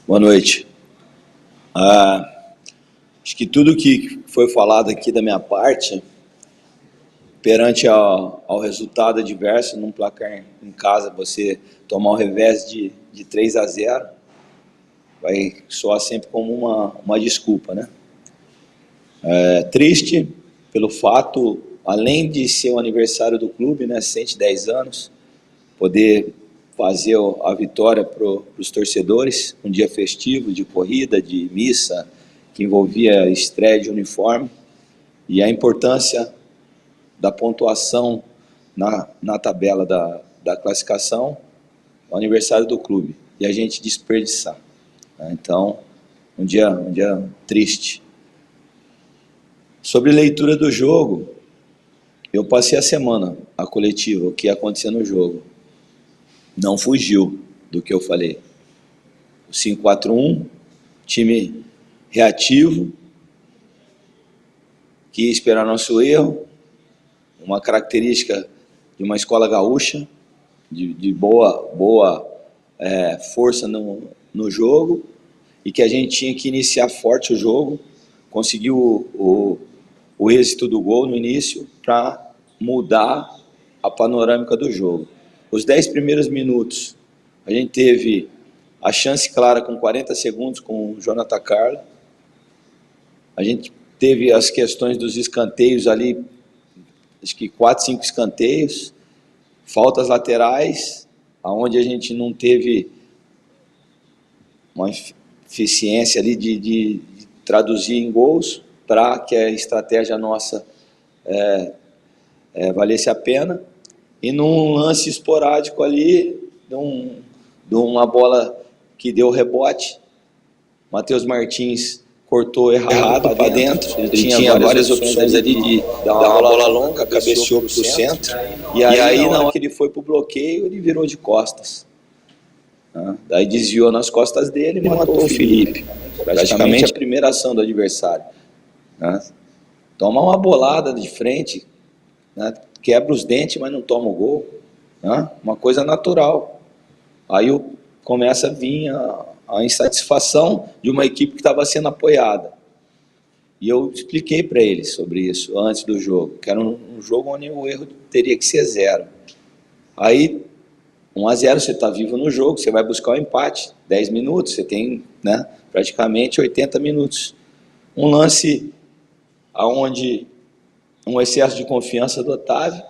Boa noite. Acho que tudo que foi falado aqui da minha parte, perante ao resultado adverso, num placar em casa, você tomar um revés de 3-0, vai soar sempre como uma desculpa, né? Triste pelo fato, além de ser o aniversário do clube, né, 110 anos, poder fazer a vitória para os torcedores, um dia festivo, de corrida, de missa, que envolvia estreia de uniforme, e a importância da pontuação na tabela da classificação, o aniversário do clube, e a gente desperdiçar. Então, um dia triste. Sobre leitura do jogo, eu passei a semana, a coletiva, o que ia acontecer no jogo. Não fugiu do que eu falei. O 5-4-1, time reativo, que ia esperar nosso erro, uma característica de uma escola gaúcha, de boa força no jogo, e que a gente tinha que iniciar forte o jogo, conseguir o êxito do gol no início para mudar a panorâmica do jogo. Os 10 primeiros minutos, a gente teve a chance clara com 40 segundos com o Jonathan Carlos. A gente teve as questões dos escanteios ali, acho que 4, 5 escanteios, faltas laterais, onde a gente não teve uma eficiência ali de traduzir em gols, para que a estratégia nossa valesse a pena. E num lance esporádico ali, de uma bola que deu rebote, Matheus Martins cortou errado para dentro, ele tinha várias opções ali de dar uma bola longa, cabeceou para o centro, e aí na hora que ele foi para o bloqueio, ele virou de costas. Daí desviou nas costas dele e matou o Felipe. Praticamente a primeira ação do adversário. Toma uma bolada de frente, quebra os dentes, mas não toma o gol. Uma coisa natural. Aí começa a vir a insatisfação de uma equipe que estava sendo apoiada. E eu expliquei para eles sobre isso antes do jogo, que era um jogo onde o erro teria que ser 0. Aí, 1-0, você está vivo no jogo, você vai buscar o empate, 10 minutos, você tem praticamente 80 minutos. Um lance onde um excesso de confiança do Otávio,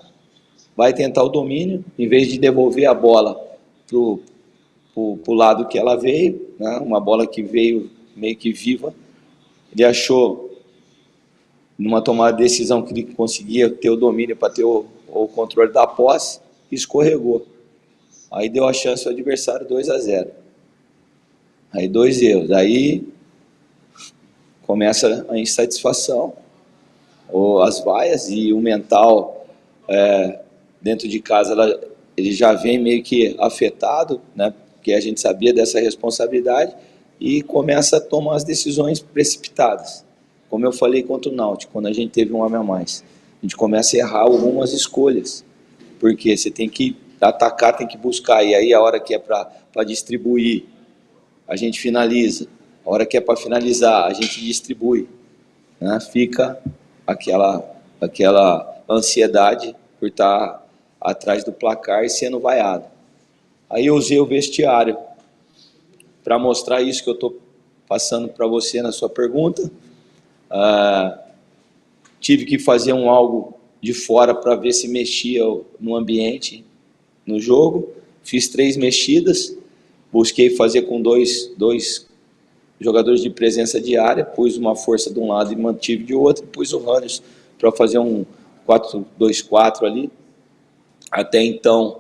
vai tentar o domínio, em vez de devolver a bola para o lado que ela veio, uma bola que veio meio que viva, ele achou, numa tomada de decisão, que ele conseguia ter o domínio para ter o controle da posse, e escorregou. Aí deu a chance ao adversário 2-0. Aí 2 erros. Aí começa a insatisfação, as vaias, e o mental dentro de casa ele já vem meio que afetado, porque a gente sabia dessa responsabilidade, e começa a tomar as decisões precipitadas. Como eu falei contra o Náutico, quando a gente teve um homem a mais, a gente começa a errar algumas escolhas, porque você tem que atacar, tem que buscar, e aí a hora que é para distribuir, a gente finaliza, a hora que é para finalizar, a gente distribui, fica aquela ansiedade por estar atrás do placar e sendo vaiado. Aí eu usei o vestiário para mostrar isso que eu estou passando para você na sua pergunta. Tive que fazer algo de fora para ver se mexia no ambiente, no jogo. Fiz 3 mexidas, busquei fazer com dois jogadores de presença diária, pus uma força de um lado e mantive de outro, pus o Ranius para fazer um 4-2-4 ali. Até então,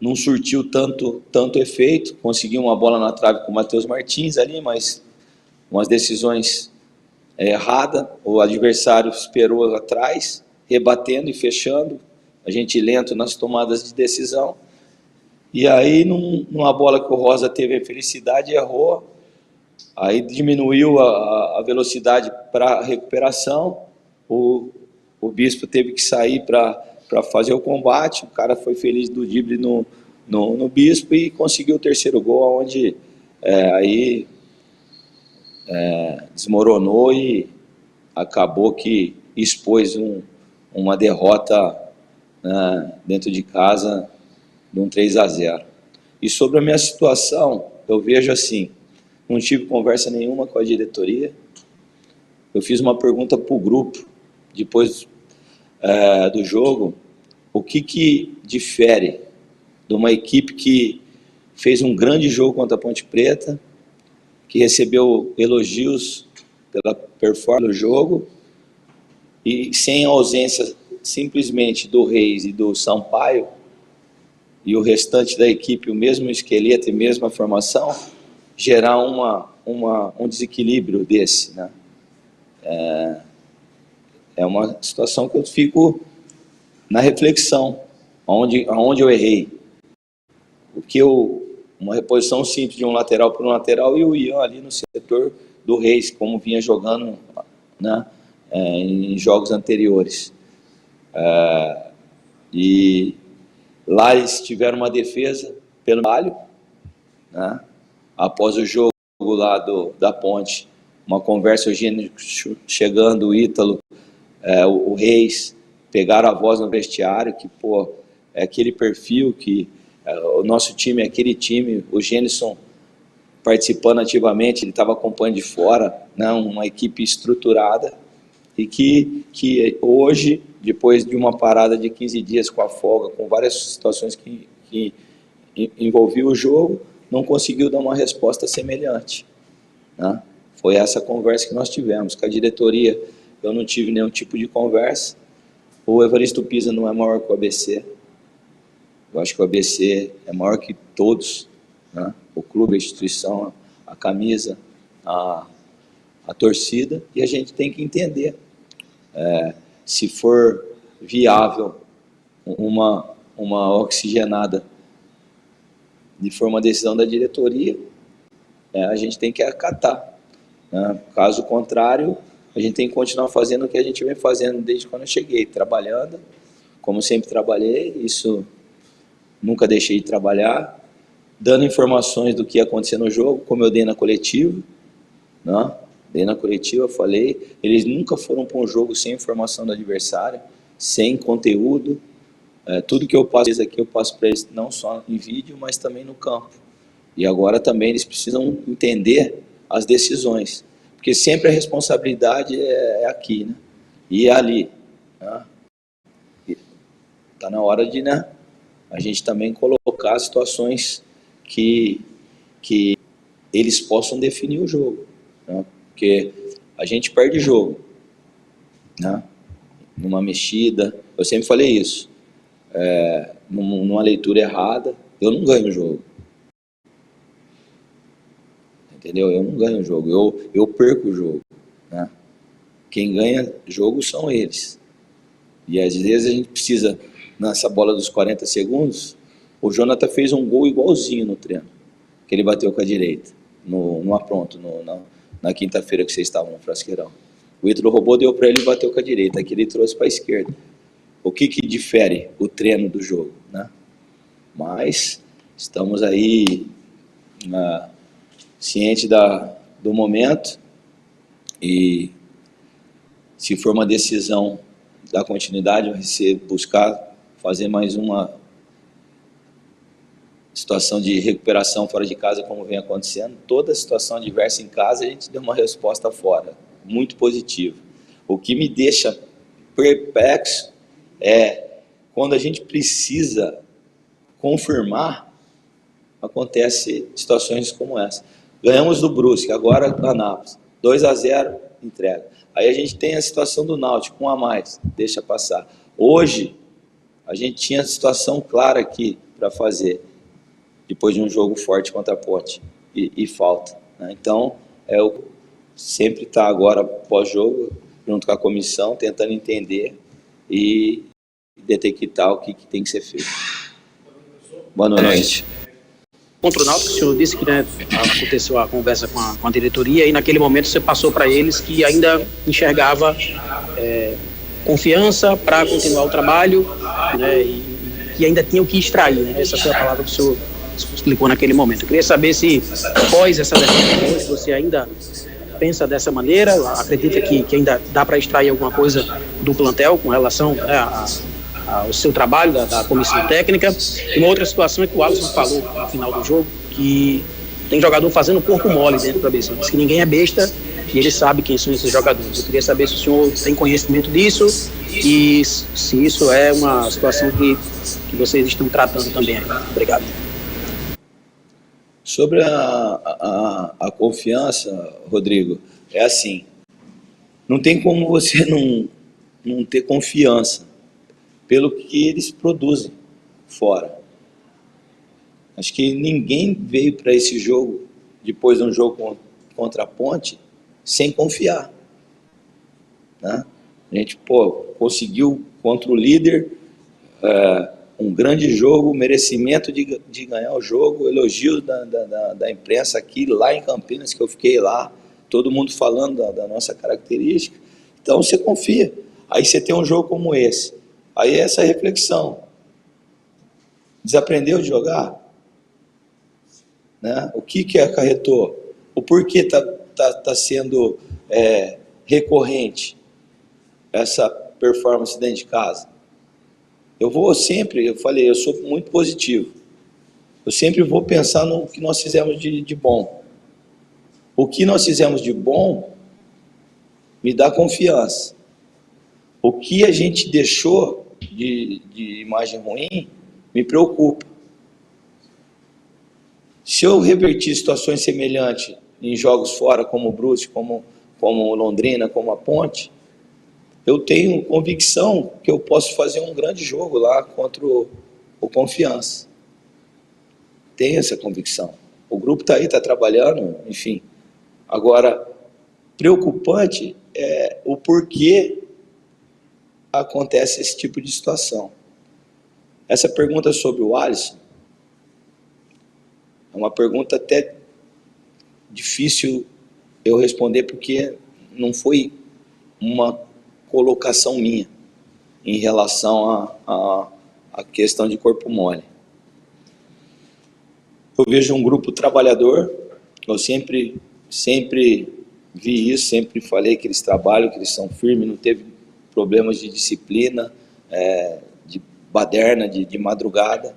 não surtiu tanto efeito, consegui uma bola na trave com o Matheus Martins ali, mas umas decisões erradas, o adversário esperou atrás, rebatendo e fechando, a gente lento nas tomadas de decisão, e aí numa bola que o Rosa teve a felicidade, errou, aí diminuiu a velocidade para recuperação, o Bispo teve que sair para fazer o combate, o cara foi feliz do drible no Bispo e conseguiu o terceiro gol, onde aí desmoronou e acabou que expôs uma derrota, né, dentro de casa de um 3-0. E sobre a minha situação, eu vejo assim, não tive conversa nenhuma com a diretoria. Eu fiz uma pergunta para o grupo, depois do jogo, o que difere de uma equipe que fez um grande jogo contra a Ponte Preta, que recebeu elogios pela performance do jogo, e sem a ausência simplesmente do Reis e do Sampaio, e o restante da equipe, o mesmo esqueleto e mesma formação, gerar um desequilíbrio desse, né? É uma situação que eu fico na reflexão, aonde eu errei. Porque uma reposição simples de um lateral para um lateral e o Ian ali no setor do Reis, como vinha jogando, né, em jogos anteriores. E lá eles tiveram uma defesa pelo trabalho, né, após o jogo lá da Ponte, uma conversa, o Gênio chegando, o Ítalo, o Reis, pegaram a voz no vestiário, que, pô, é aquele perfil que o nosso time é aquele time, o Gênison participando ativamente, ele estava acompanhando de fora, né, uma equipe estruturada, e que hoje, depois de uma parada de 15 dias com a folga, com várias situações que envolviam o jogo, não conseguiu dar uma resposta semelhante, né? Foi essa conversa que nós tivemos. Com a diretoria, eu não tive nenhum tipo de conversa. O Evaristo Pisa não é maior que o ABC. Eu acho que o ABC é maior que todos, né? O clube, a instituição, a camisa, a torcida, e a gente tem que entender se for viável uma oxigenada de for uma decisão da diretoria, a gente tem que acatar, né? Caso contrário, a gente tem que continuar fazendo o que a gente vem fazendo desde quando eu cheguei, trabalhando, como sempre trabalhei, isso nunca deixei de trabalhar, dando informações do que ia acontecer no jogo, como eu dei na coletiva, né? Dei na coletiva, falei, eles nunca foram para um jogo sem informação do adversário, sem conteúdo, tudo que eu passo aqui, eu passo para eles não só em vídeo, mas também no campo. E agora também eles precisam entender as decisões, porque sempre a responsabilidade é aqui, né? E é ali, né? Está na hora de, né, a gente também colocar situações que eles possam definir o jogo, né? Porque a gente perde jogo, né, numa mexida, eu sempre falei isso, numa leitura errada, eu não ganho o jogo. Entendeu? Eu não ganho o jogo, eu perco o jogo, né? Quem ganha jogo são eles. E às vezes a gente precisa, nessa bola dos 40 segundos, o Jonathan fez um gol igualzinho no treino, que ele bateu com a direita, no apronto, na quinta-feira que vocês estavam no Frasqueirão. O Ítalo roubou, deu para ele e bateu com a direita, aqui ele trouxe para a esquerda. O que difere o treino do jogo, né? Mas estamos aí ciente do momento, e se for uma decisão da continuidade, vai ser buscar fazer mais uma situação de recuperação fora de casa, como vem acontecendo. Toda situação adversa em casa, a gente deu uma resposta fora, muito positiva. O que me deixa perplexo é quando a gente precisa confirmar, acontece situações como essa. Ganhamos do Brusque, agora da Anápolis, 2-0, entrega. Aí a gente tem a situação do Náutico, 1 a mais, deixa passar. Hoje, a gente tinha a situação clara aqui para fazer, depois de um jogo forte contra a Ponte, e falta, né? Então, eu sempre estar agora, pós-jogo, junto com a comissão, tentando entender e detectar o que tem que ser feito. Boa noite. Contra o Náutico, o senhor disse que, né, aconteceu a conversa com a diretoria e naquele momento você passou para eles que ainda enxergava confiança para continuar o trabalho, né, e que ainda tinham que extrair, né? Essa foi a palavra que o senhor explicou naquele momento. Eu queria saber se, após essa derrota hoje, você ainda pensa dessa maneira, acredita que ainda dá para extrair alguma coisa do plantel com relação, né, ao seu trabalho, da comissão técnica. E uma outra situação é que o Alisson falou no final do jogo que tem jogador fazendo corpo mole dentro do ABC. Diz que ninguém é besta e ele sabe quem são esses jogadores. Eu queria saber se o senhor tem conhecimento disso e se isso é uma situação que vocês estão tratando também aí. Obrigado. Sobre a confiança, Rodrigo, é assim, não tem como você não ter confiança pelo que eles produzem fora. Acho que ninguém veio para esse jogo, depois de um jogo contra a Ponte, sem confiar, né? A gente, conseguiu contra o líder um grande jogo, merecimento de ganhar o jogo, elogios da imprensa aqui, lá em Campinas, que eu fiquei lá, todo mundo falando da nossa característica. Então você confia. Aí você tem um jogo como esse. Aí é essa reflexão. Desaprendeu de jogar? Né? O que acarretou? O porquê tá sendo recorrente essa performance dentro de casa? Eu falei, eu sou muito positivo. Eu sempre vou pensar no que nós fizemos de bom. O que nós fizemos de bom me dá confiança. O que a gente deixou de imagem ruim me preocupa. Se eu revertir situações semelhantes em jogos fora, como o Brusque, como o Londrina, como a Ponte, eu tenho convicção que eu posso fazer um grande jogo lá contra o Confiança. Tenho essa convicção. O grupo está aí, está trabalhando, enfim. Agora, preocupante é o porquê acontece esse tipo de situação. Essa pergunta sobre o Alisson é uma pergunta até difícil eu responder, porque não foi uma colocação minha em relação à questão de corpo mole. Eu vejo um grupo trabalhador, eu sempre vi isso, sempre falei que eles trabalham, que eles são firmes, não teve problemas de disciplina, de baderna, de madrugada.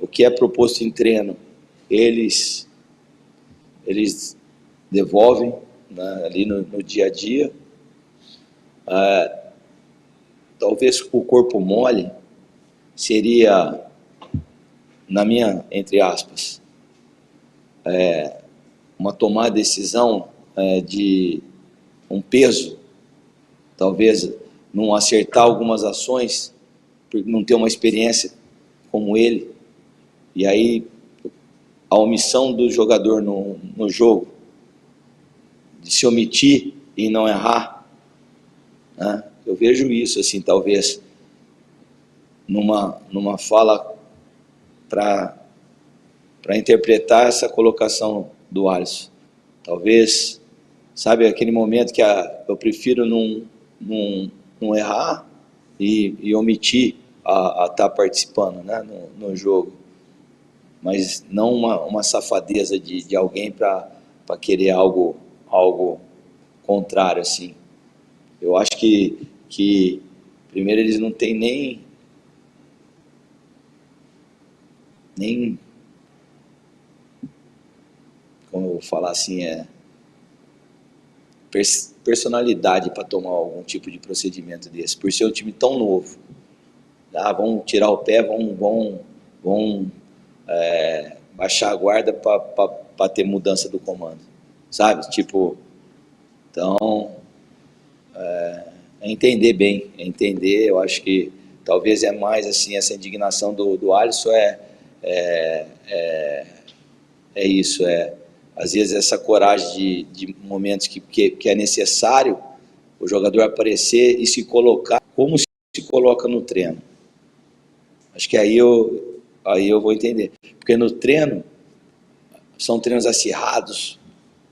O que é proposto em treino, eles devolvem, né, ali no dia a dia. Talvez o corpo mole seria, na minha, entre aspas, uma tomada de decisão de um peso, talvez não acertar algumas ações, por não ter uma experiência como ele, e aí a omissão do jogador no jogo, de se omitir e não errar, né? Eu vejo isso, assim, talvez numa fala para interpretar essa colocação do Alisson. Talvez, sabe, aquele momento que eu prefiro não errar e omitir a estar participando, né, no jogo. Mas não uma safadeza de alguém para querer algo contrário, assim. Eu acho que primeiro eles não têm nem como eu vou falar assim, personalidade para tomar algum tipo de procedimento desse, por ser um time tão novo. Vão tirar o pé, vão baixar a guarda para ter mudança do comando, sabe? Tipo, então, entender bem, eu acho que talvez é mais assim, essa indignação do Alisson é isso, às vezes essa coragem de momentos que é necessário o jogador aparecer e se colocar como se coloca no treino. Acho que aí eu vou entender, porque no treino são treinos acirrados,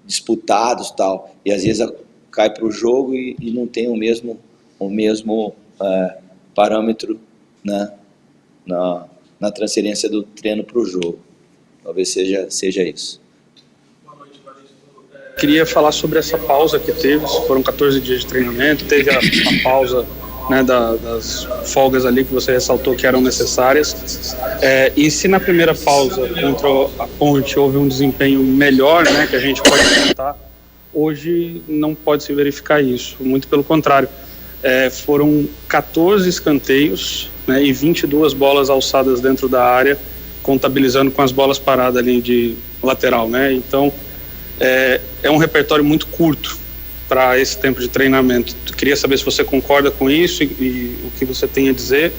disputados, tal, e às vezes cai para o jogo e não tem o mesmo parâmetro, né, na transferência do treino para o jogo. Talvez seja isso. Queria falar sobre essa pausa que teve. Foram 14 dias de treinamento, teve a pausa, né, das folgas ali que você ressaltou que eram necessárias. E se na primeira pausa contra a Ponte houve um desempenho melhor, né, que a gente pode comentar, hoje não pode se verificar isso, muito pelo contrário. Foram 14 escanteios, né, e 22 bolas alçadas dentro da área, contabilizando com as bolas paradas ali de lateral, né? Então é um repertório muito curto para esse tempo de treinamento. Eu queria saber se você concorda com isso e o que você tem a dizer,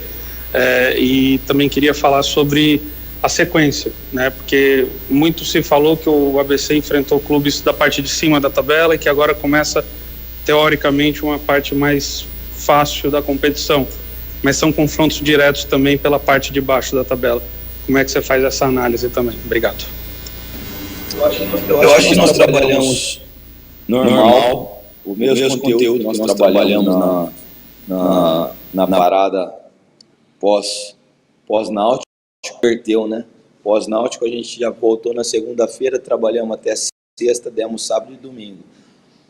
e também queria falar sobre a sequência, né? Porque muito se falou que o ABC enfrentou clubes da parte de cima da tabela e que agora começa teoricamente uma parte mais fácil da competição, mas são confrontos diretos também pela parte de baixo da tabela. Como é que você faz essa análise também? Obrigado. Eu acho que nós trabalhamos normal, o mesmo conteúdo que nós trabalhamos na parada pós-náutico, perdeu, né? Pós-náutico a gente já voltou na segunda-feira, trabalhamos até sexta, demos sábado e domingo.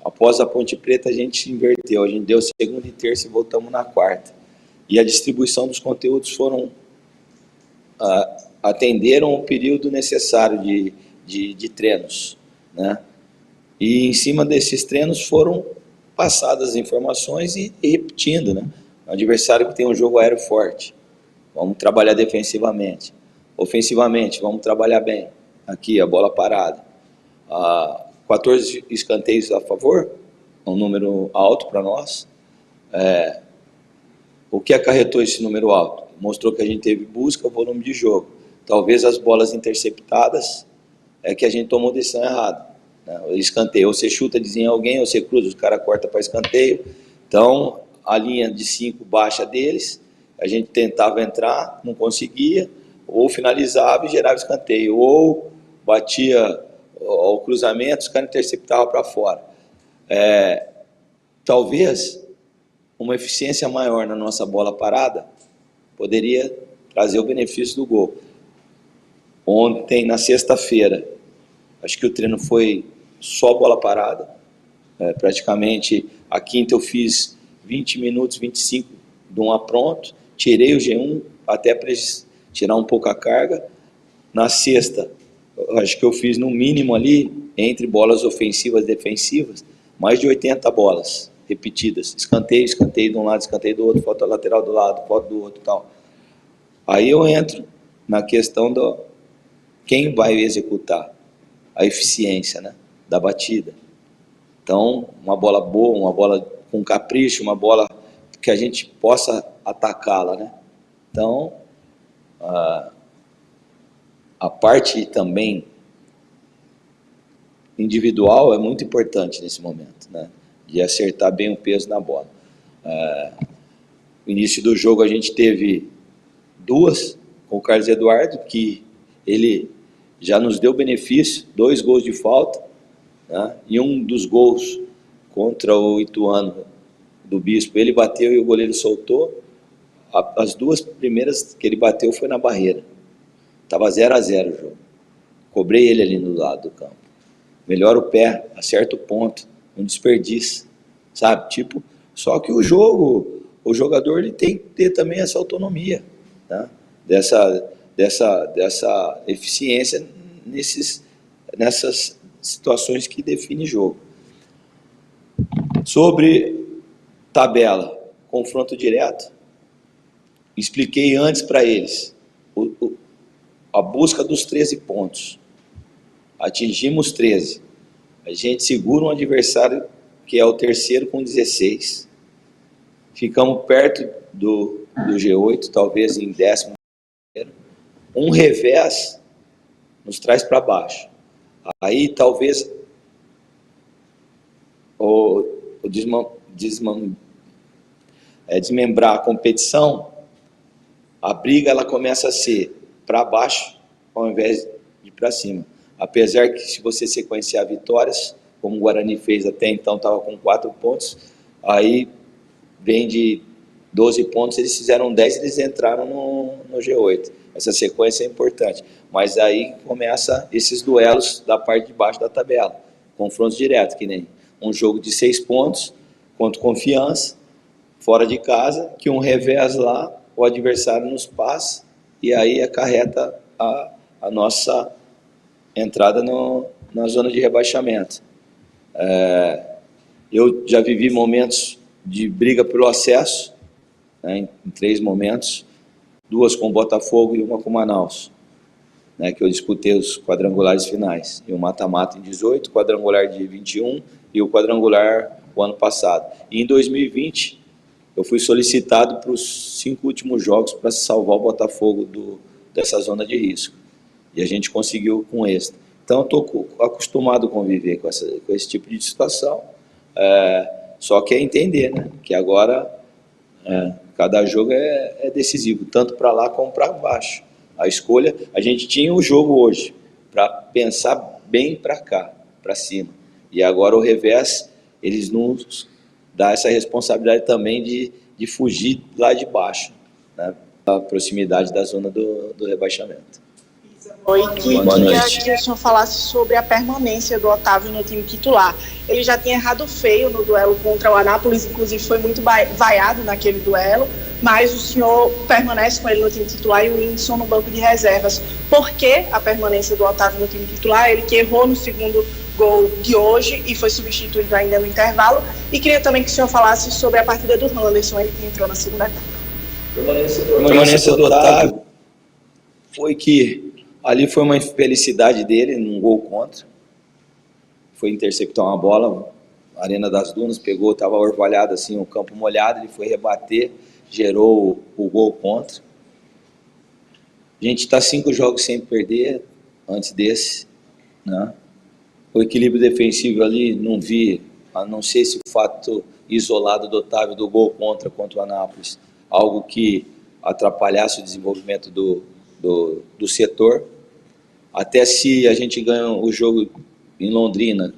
Após a Ponte Preta a gente inverteu, a gente deu segunda e terça e voltamos na quarta. E a distribuição dos conteúdos atenderam o período necessário de treinos, né? E em cima desses treinos foram passadas as informações e repetindo, né? Um adversário que tem um jogo aéreo forte, vamos trabalhar defensivamente. Ofensivamente, vamos trabalhar bem. Aqui, a bola parada. 14 escanteios a favor, um número alto para nós. O que acarretou esse número alto? Mostrou que a gente teve busca, volume de jogo. Talvez as bolas interceptadas que a gente tomou decisão errada, né? Escanteio, ou você chuta, desenha alguém, ou você cruza, os caras cortam para escanteio. Então, a linha de 5 baixa deles, a gente tentava entrar, não conseguia, ou finalizava e gerava escanteio, ou batia ao cruzamento, os caras interceptavam para fora. Talvez uma eficiência maior na nossa bola parada poderia trazer o benefício do gol. Ontem, na sexta-feira, acho que o treino foi só bola parada. Praticamente, a quinta eu fiz 20 minutos, 25 de um apronto, tirei o G1 até para tirar um pouco a carga. Na sexta, acho que eu fiz no mínimo ali, entre bolas ofensivas e defensivas, mais de 80 bolas repetidas. Escanteio, escanteio de um lado, escanteio do outro, falta lateral do lado, falta do outro e tal. Aí eu entro na questão do quem vai executar a eficiência, né, da batida. Então, uma bola boa, uma bola com capricho, uma bola que a gente possa atacá-la, né? Então, a parte também individual é muito importante nesse momento, né? De acertar bem o peso na bola. No início do jogo a gente teve 2 com o Carlos Eduardo, que ele já nos deu benefício, 2 gols de falta, né? E um dos gols contra o Ituano do Bispo, ele bateu e o goleiro soltou. As 2 primeiras que ele bateu foi na barreira. Estava 0-0 o jogo. Cobrei ele ali no lado do campo. Melhora o pé, acerta o ponto, não desperdiça, sabe? Tipo, só que o jogador ele tem que ter também essa autonomia, tá? Dessa eficiência nessas situações que define jogo. Sobre tabela, confronto direto, expliquei antes para eles a busca dos 13 pontos. Atingimos 13. A gente segura um adversário que é o terceiro com 16. Ficamos perto do G8, talvez em 10º. Um revés nos traz para baixo. Aí talvez desmembrar a competição, a briga ela começa a ser para baixo ao invés de para cima. Apesar que se você sequenciar vitórias, como o Guarani fez até então, estava com 4 pontos, aí vem de 12 pontos, eles fizeram 10, eles entraram no G8. Essa sequência é importante. Mas aí começa esses duelos da parte de baixo da tabela. Confrontos diretos, que nem um jogo de 6 pontos contra Confiança, fora de casa, que um revés lá, o adversário nos passa, e aí acarreta a nossa entrada na zona de rebaixamento. Eu já vivi momentos de briga pelo acesso, né, em 3 momentos, 2 com o Botafogo e uma com o Manaus, né, que eu disputei os quadrangulares finais, e o mata-mata em 18, o quadrangular de 21 e o quadrangular o ano passado. E em 2020, eu fui solicitado para os 5 últimos jogos para salvar o Botafogo dessa zona de risco, e a gente conseguiu com esse. Então eu estou acostumado a conviver com esse tipo de situação, só que é entender, né, que agora cada jogo é decisivo, tanto para lá como para baixo. A escolha, a gente tinha o jogo hoje para pensar bem para cá, para cima, e agora o revés, eles nos dão essa responsabilidade também de fugir lá de baixo, né, da proximidade da zona do rebaixamento. Oi, queria que o senhor falasse sobre a permanência do Otávio no time titular. Ele já tinha errado feio no duelo contra o Anápolis, inclusive foi muito vaiado naquele duelo, mas o senhor permanece com ele no time titular e o Whindersson no banco de reservas. Por que a permanência do Otávio no time titular? Ele que errou no segundo gol de hoje e foi substituído ainda no intervalo. E queria também que o senhor falasse sobre a partida do Anderson, ele que entrou na segunda etapa. A permanência do Otávio foi que ali foi uma infelicidade dele num gol contra. Foi interceptar uma bola, Arena das Dunas, pegou, estava orvalhado assim, o campo molhado, ele foi rebater, gerou o gol contra. A gente está 5 jogos sem perder antes desse, né? O equilíbrio defensivo ali, não vi, a não ser esse fato isolado do Otávio do gol contra o Anápolis, algo que atrapalhasse o desenvolvimento do setor. Até se a gente ganha o jogo em Londrina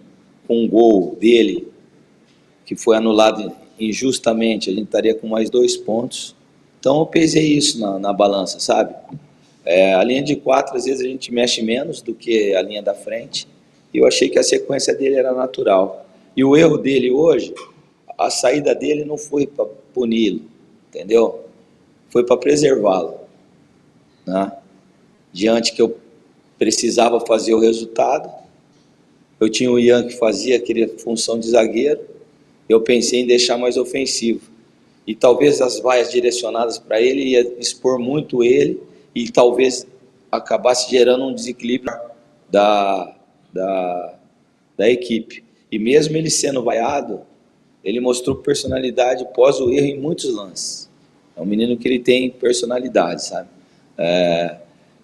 com um gol dele, que foi anulado injustamente, a gente estaria com mais 2 pontos. Então eu pesei isso na balança, sabe? A linha de 4, às vezes a gente mexe menos do que a linha da frente, e eu achei que a sequência dele era natural. E o erro dele hoje, a saída dele não foi para puni-lo, entendeu? Foi para preservá-lo, né? Diante que eu precisava fazer o resultado, eu tinha o Ian que fazia aquela função de zagueiro, eu pensei em deixar mais ofensivo, e talvez as vaias direcionadas para ele ia expor muito ele, e talvez acabasse gerando um desequilíbrio da equipe. E mesmo ele sendo vaiado, ele mostrou personalidade pós o erro em muitos lances. É um menino que ele tem personalidade, sabe?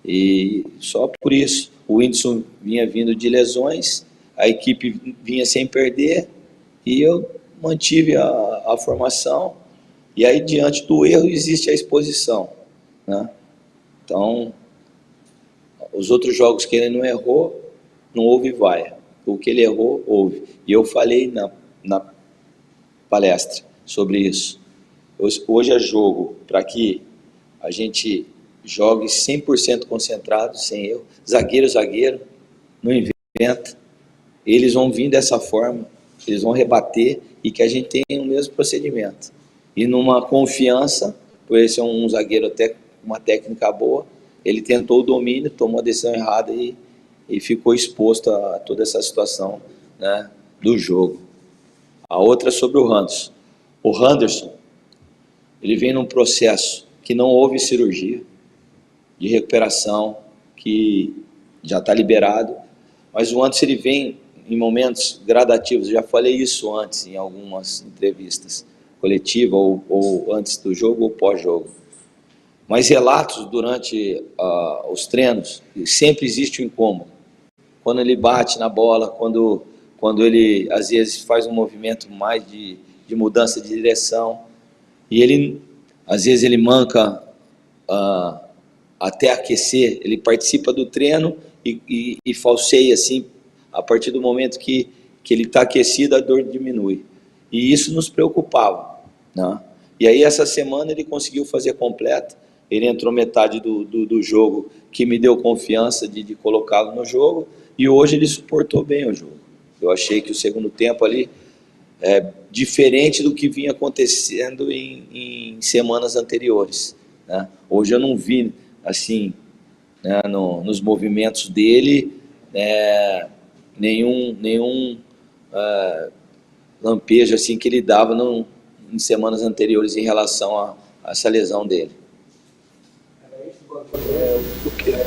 E só por isso, o Whindersson vinha vindo de lesões, a equipe vinha sem perder, e eu mantive a formação, e aí diante do erro existe a exposição, né? Então, os outros jogos que ele não errou, não houve vaia. O que ele errou, houve. E eu falei na palestra sobre isso. Hoje é jogo para que a gente jogue 100% concentrado, sem erro. Zagueiro, não inventa. Eles vão vir dessa forma, eles vão rebater, e que a gente tenha o mesmo procedimento. E numa confiança, por ele ser um zagueiro até com uma técnica boa, ele tentou o domínio, tomou a decisão errada e ficou exposto a toda essa situação, né, do jogo. A outra é sobre o Anderson. O Anderson, ele vem num processo que não houve cirurgia, de recuperação, que já está liberado, mas o Anderson ele vem em momentos gradativos. Eu já falei isso antes em algumas entrevistas coletivas, ou antes do jogo ou pós-jogo. Mas relatos durante os treinos, sempre existe um incômodo. Quando ele bate na bola, quando ele às vezes faz um movimento mais de mudança de direção, e ele às vezes ele manca até aquecer, ele participa do treino e falseia assim, a partir do momento que ele está aquecido, a dor diminui. E isso nos preocupava, né? E aí essa semana ele conseguiu fazer completa, ele entrou metade do jogo, que me deu confiança de colocá-lo no jogo, e hoje ele suportou bem o jogo. Eu achei que o segundo tempo ali é diferente do que vinha acontecendo em semanas anteriores, né? Hoje eu não vi, assim, né, nos movimentos dele, nenhum lampejo assim, que ele dava em semanas anteriores em relação a essa lesão dele.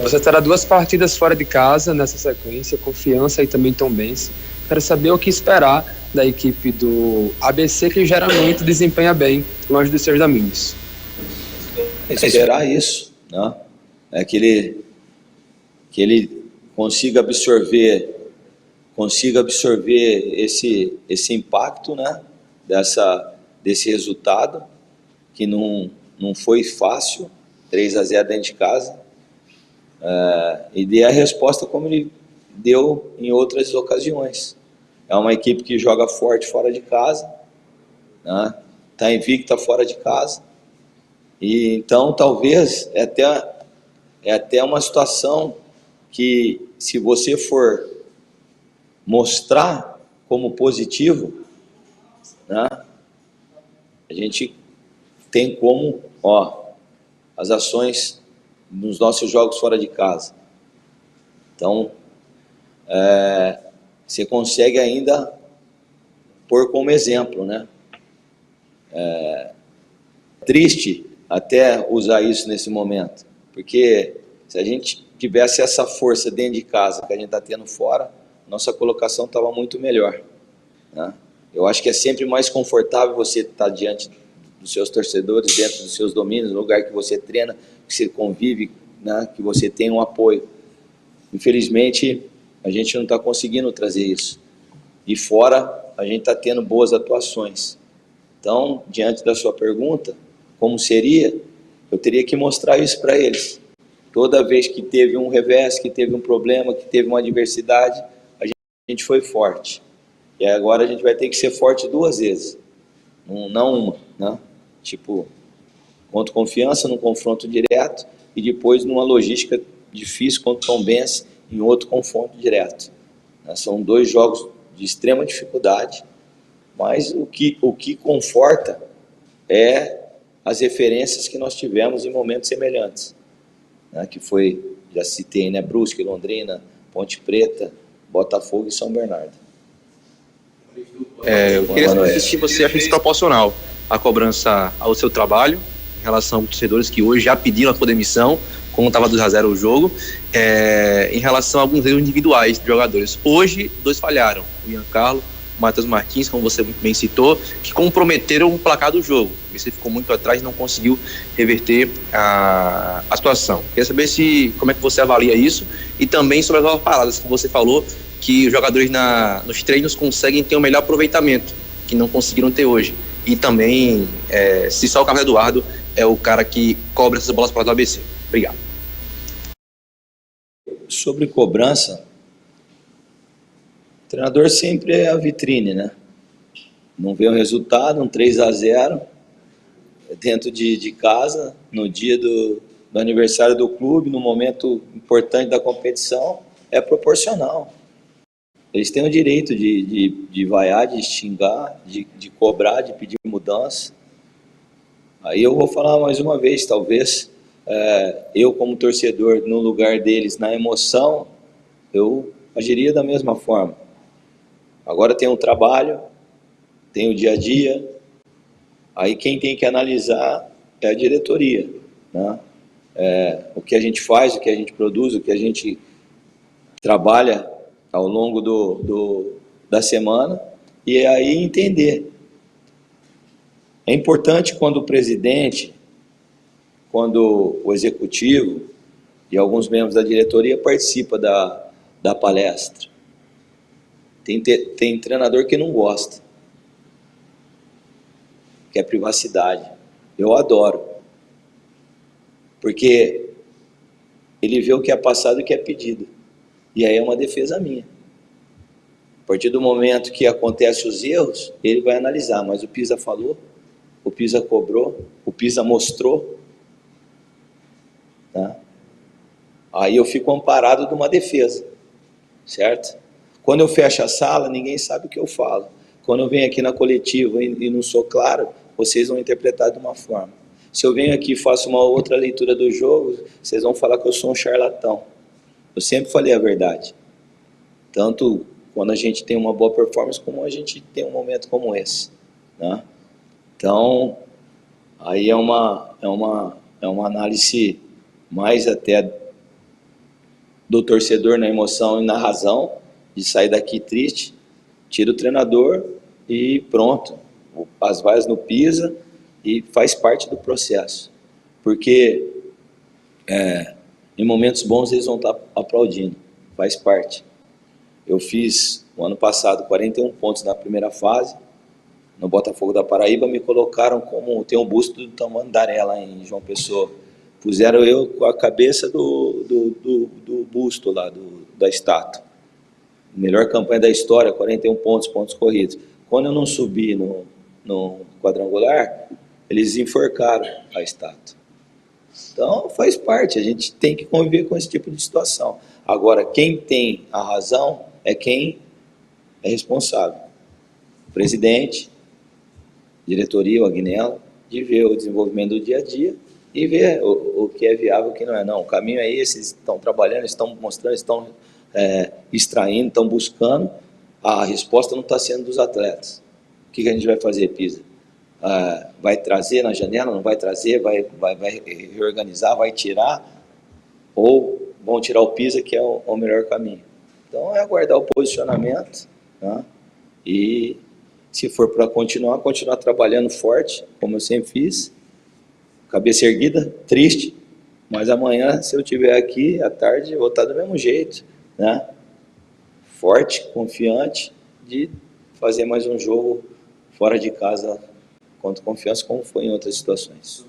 Você terá 2 partidas fora de casa nessa sequência, Confiança e também Tombense. Quero saber o que esperar da equipe do ABC, que geralmente desempenha bem longe dos seus domínios. Esperar isso, né? É que ele consiga absorver esse impacto, né? Desse resultado, que não foi fácil, 3-0 dentro de casa, e dê a resposta como ele deu em outras ocasiões. É uma equipe que joga forte fora de casa, né? Tá invicta fora de casa, e então talvez é até uma situação que, se você for mostrar como positivo, né, a gente tem como, as ações nos nossos jogos fora de casa. Então, você consegue ainda pôr como exemplo, né? Triste até usar isso nesse momento, porque se a gente tivesse essa força dentro de casa que a gente está tendo fora, nossa colocação estava muito melhor, né? Eu acho que é sempre mais confortável você estar diante dos seus torcedores, dentro dos seus domínios, no lugar que você treina, que você convive, né, que você tem um apoio. Infelizmente, a gente não está conseguindo trazer isso. E fora, a gente está tendo boas atuações. Então, diante da sua pergunta, como seria, eu teria que mostrar isso para eles. Toda vez que teve um revés, que teve um problema, que teve uma adversidade, a gente foi forte. E agora a gente vai ter que ser forte 2 vezes, não uma, né? Tipo, contra Confiança, num confronto direto, e depois numa logística difícil contra o Tombense, em outro confronto direto. São 2 jogos de extrema dificuldade, mas o que conforta é as referências que nós tivemos em momentos semelhantes, né? Que foi, já citei, né, Brusque, Londrina, Ponte Preta, Botafogo e São Bernardo. Eu queria saber se você acha desproporcional a cobrança ao seu trabalho em relação aos torcedores que hoje já pediram a sua demissão, como estava 2-0 o jogo, em relação a alguns erros individuais de jogadores. Hoje, 2 falharam, o Ian Carlos, o Matheus Martins, como você muito bem citou, que comprometeram o placar do jogo. Você ficou muito atrás e não conseguiu reverter a situação. Queria saber como é que você avalia isso, e também sobre as novas paradas que você falou, que os jogadores nos treinos conseguem ter um melhor aproveitamento, que não conseguiram ter hoje. E também, se só o Carlos Eduardo é o cara que cobra essas bolas para o ABC. Obrigado. Sobre cobrança, o treinador sempre é a vitrine, né? Não vê o resultado, um 3-0 dentro de casa, no dia do aniversário do clube, no momento importante da competição, é proporcional. Eles têm o direito de vaiar, de xingar, de cobrar, de pedir mudança. Aí eu vou falar mais uma vez, talvez eu, como torcedor, no lugar deles, na emoção, eu agiria da mesma forma. Agora tem um trabalho, tem o dia a dia, aí quem tem que analisar é a diretoria, né? O que a gente faz, o que a gente produz, o que a gente trabalha ao longo da semana, e aí entender. É importante quando o presidente, quando o executivo e alguns membros da diretoria participam da palestra. Tem treinador que não gosta, que é privacidade. Eu adoro, porque ele vê o que é passado e o que é pedido. E aí é uma defesa minha. A partir do momento que acontecem os erros, ele vai analisar, mas o Pisa falou, o Pisa cobrou, o Pisa mostrou, né? Aí eu fico amparado de uma defesa, certo? Quando eu fecho a sala, ninguém sabe o que eu falo. Quando eu venho aqui na coletiva e não sou claro, vocês vão interpretar de uma forma. Se eu venho aqui e faço uma outra leitura do jogo, vocês vão falar que eu sou um charlatão. Eu sempre falei a verdade. Tanto quando a gente tem uma boa performance, como a gente tem um momento como esse, né? Então, aí é uma análise mais até do torcedor na emoção e na razão, de sair daqui triste, tira o treinador e pronto. As vaias no Pisa e faz parte do processo. Porque em momentos bons eles vão estar aplaudindo, faz parte. Eu fiz, no ano passado, 41 pontos na primeira fase, no Botafogo da Paraíba, me colocaram como, tem um busto do Tamandaré lá em João Pessoa, puseram eu com a cabeça do busto lá, da estátua. Melhor campanha da história, 41 pontos corridos. Quando eu não subi no quadrangular, eles enforcaram a estátua. Então, faz parte, a gente tem que conviver com esse tipo de situação. Agora, quem tem a razão é quem é responsável. O presidente, diretoria, o Agnello, de ver o desenvolvimento do dia a dia e ver o que é viável e o que não é. Não, o caminho é esse, eles estão trabalhando, estão mostrando, estão extraindo, estão buscando. A resposta não está sendo dos atletas. O que a gente vai fazer, Pisa? Vai trazer na janela, não vai trazer, vai reorganizar, vai tirar, ou vão tirar o Pisa, que é o melhor caminho. Então é aguardar o posicionamento, né? E se for para continuar trabalhando forte, como eu sempre fiz, cabeça erguida, triste, mas amanhã, se eu estiver aqui à tarde, eu vou estar do mesmo jeito, né? Forte, confiante de fazer mais um jogo fora de casa contra Confiança, como foi em outras situações.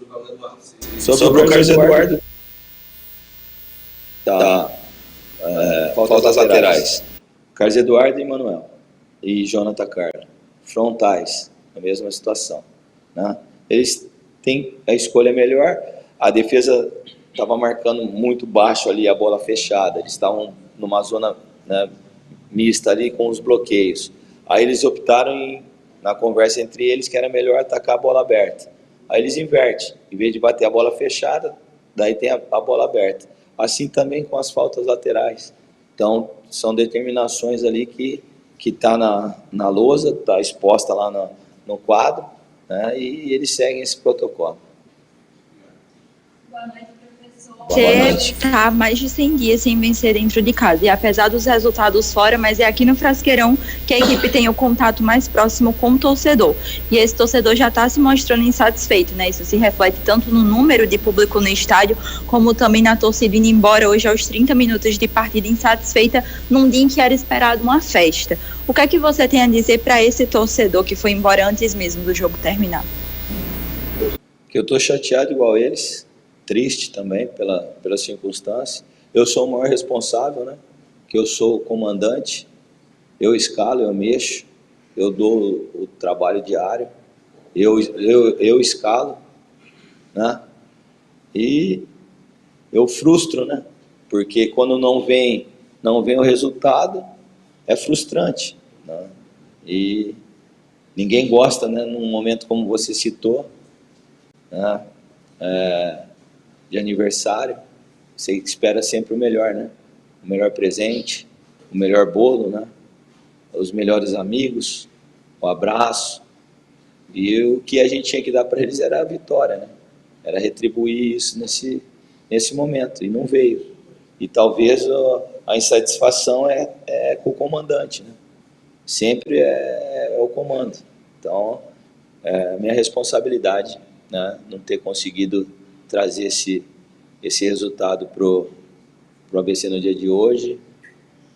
Sobre o Carlos Eduardo. Faltas laterais. Carlos Eduardo e Manuel. E Jonathan Carlos. Frontais, a mesma situação, né? Eles têm a escolha melhor. A defesa estava marcando muito baixo ali, a bola fechada. Eles estavam numa zona, né, mista ali com os bloqueios. Aí eles optaram na conversa entre eles que era melhor atacar a bola aberta. Aí eles invertem. Em vez de bater a bola fechada, daí tem a bola aberta. Assim também com as faltas laterais. Então, são determinações ali que está na lousa, está exposta lá no quadro, né, e eles seguem esse protocolo. Boa noite, professor. Você está mais de 100 dias sem vencer dentro de casa, e apesar dos resultados fora, mas é aqui no Frasqueirão que a equipe tem o contato mais próximo com o torcedor, e esse torcedor já está se mostrando insatisfeito, né? Isso se reflete tanto no número de público no estádio, como também na torcida indo embora hoje aos 30 minutos de partida, insatisfeita num dia em que era esperado uma festa. O que é que você tem a dizer para esse torcedor que foi embora antes mesmo do jogo terminar? Que eu estou chateado igual eles, triste também pela circunstância. Eu sou o maior responsável, né? Que eu sou o comandante, eu escalo, eu mexo, eu dou o trabalho diário, eu escalo, né? E eu frustro, né? Porque quando não vem o resultado, é frustrante, né? E ninguém gosta, né? Num momento como você citou, né? De aniversário, você espera sempre o melhor, né? O melhor presente, o melhor bolo, né? Os melhores amigos, o abraço. E o que a gente tinha que dar para eles era a vitória, né? Era retribuir isso nesse momento, e não veio. E talvez a insatisfação é com o comandante, né? Sempre é o comando. Então, é minha responsabilidade, né? Não ter conseguido trazer esse resultado pro ABC no dia de hoje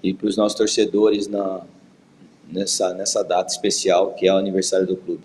e para os nossos torcedores nessa data especial que é o aniversário do clube.